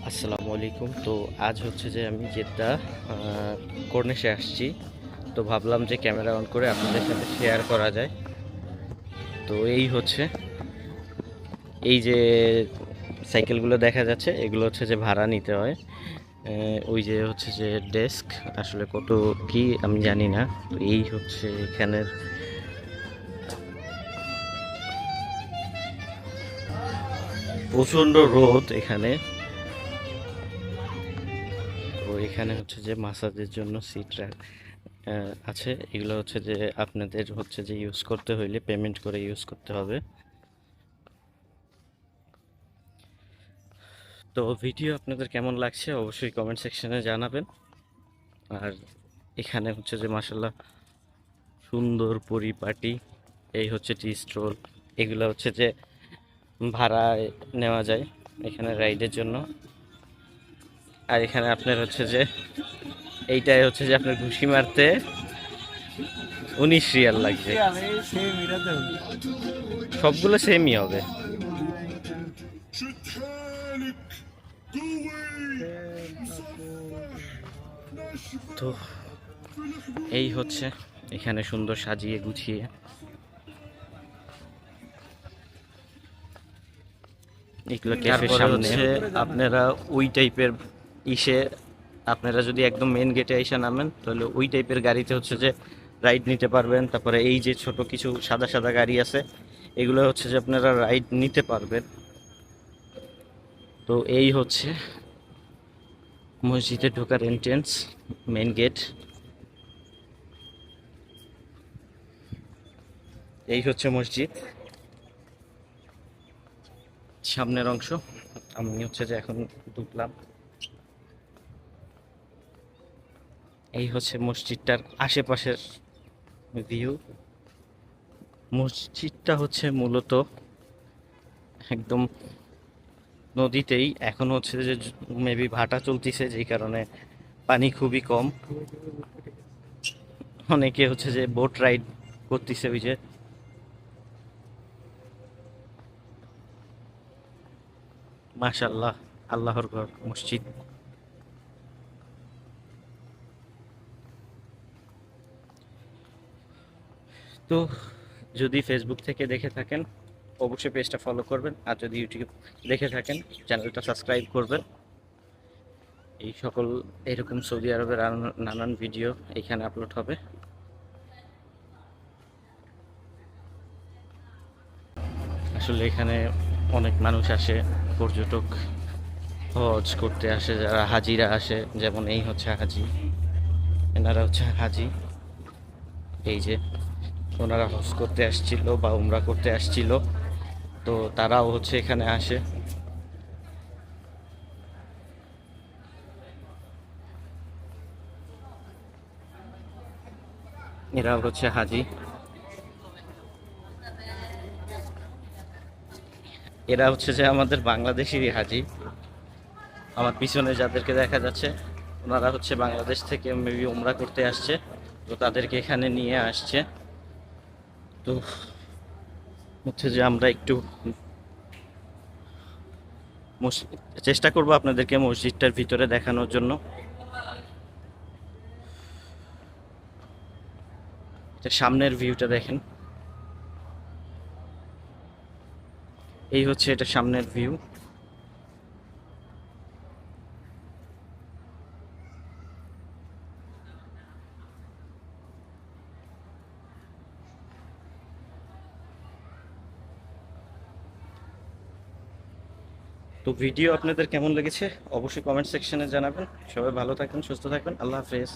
আসসালামু আলাইকুম। তো আজ হচ্ছে যে আমি জেদ্দা কর্নিশে আসছি। তো ভাবলাম যে ক্যামেরা অন করে আপনাদের সাথে শেয়ার করা যায়। তো এই হচ্ছে, এই যে সাইকেলগুলো দেখা যাচ্ছে, এগুলো হচ্ছে যে ভাড়া নিতে হয়। ওই যে হচ্ছে যে ডেস্ক, আসলে কত কি আমি জানি না। তো এই হচ্ছে এখানের প্রচণ্ড রোদ এখানে। তো এখানে হচ্ছে যে মাসাজের জন্য সিট আছে। এগুলো হচ্ছে যে আপনাদের হচ্ছে যে ইউজ করতে হইলে পেমেন্ট করে ইউজ করতে হবে। তো ভিডিও আপনাদের কেমন লাগছে অবশ্যই কমেন্ট সেকশনে জানাবেন। আর এখানে হচ্ছে যে মাসাল্লাহ সুন্দর পরিপাটি। এই হচ্ছে টি স্টল, এগুলো হচ্ছে যে ভাড়ায় নেওয়া যায় এখানে রাইডের জন্য। আর এখানে আপনার হচ্ছে যে এইটাই হচ্ছে যে আপনার ঘুষি মারতে 19 রিয়াল লাগবে। সবগুলো সেমই হবে। তো এই হচ্ছে এখানে সুন্দর সাজিয়ে গুছিয়ে। এগুলো ক্যাফের সামনে। আপনারা ওই টাইপের ইসে, আপনারা যদি একদম মেন গেটে এসে নামেন তাহলে ওই টাইপের গাড়িতে হচ্ছে যে রাইড নিতে পারবেন। তারপরে এই যে ছোট কিছু সাদা সাদা গাড়ি আছে, এগুলো হচ্ছে যে আপনারা রাইড নিতে পারবেন। তো এই হচ্ছে মসজিদে ঢোকার এন্ট্রেন্স, মেন গেট। এই হচ্ছে মসজিদ সামনের অংশ। আমি হচ্ছে যে এখন ঢুকলাম। এই হচ্ছে মসজিদটার আশেপাশের ভিউ। মসজিদটা হচ্ছে মূলত একদম নদীতেই। এখন হচ্ছে যে মেবি ভাটা চলতিছে, যেই কারণে পানি খুবই কম। অনেকে হচ্ছে যে বোট রাইড করতেছে। ওই যে মাশাল্লাহ, আল্লাহর ঘর মসজিদ। তো যদি ফেসবুক থেকে দেখে থাকেন অবশ্যই পেজটা ফলো করবেন, আর যদি ইউটিউব দেখে থাকেন চ্যানেলটা সাবস্ক্রাইব করবেন। এই সকল এরকম সৌদি আরবের নানান ভিডিও এখানে আপলোড হবে। আসলে এখানে অনেক মানুষ আসে, পর্যটক হজ করতে আসে, যারা হাজিরা আসে। যেমন এই হচ্ছে হাজি, এনারা হচ্ছে হাজি। এই যে ওনারা হজ করতে আসছিল বা উমরা করতে আসছিল, তো তারাও হচ্ছে এখানে আসে। এরা হচ্ছে হাজি। এরা হচ্ছে যে আমাদের বাংলাদেশেরই হাজি। আমার পিছনে যাদেরকে দেখা যাচ্ছে ওনারা হচ্ছে বাংলাদেশ থেকে মেবি উমরা করতে আসছে, তো তাদেরকে এখানে নিয়ে আসছে। তো হচ্ছে যে আমরা একটু চেষ্টা করব আপনাদেরকে মসজিদটার ভিতরে দেখানোর জন্য। এটা সামনের ভিউটা দেখেন। এই হচ্ছে এটা সামনের ভিউ। তো ভিডিও আপনাদের কেমন লেগেছে অবশ্যই কমেন্ট সেকশনে জানাবেন। সবাই ভালো থাকবেন, সুস্থ থাকবেন। আল্লাহ হাফেজ।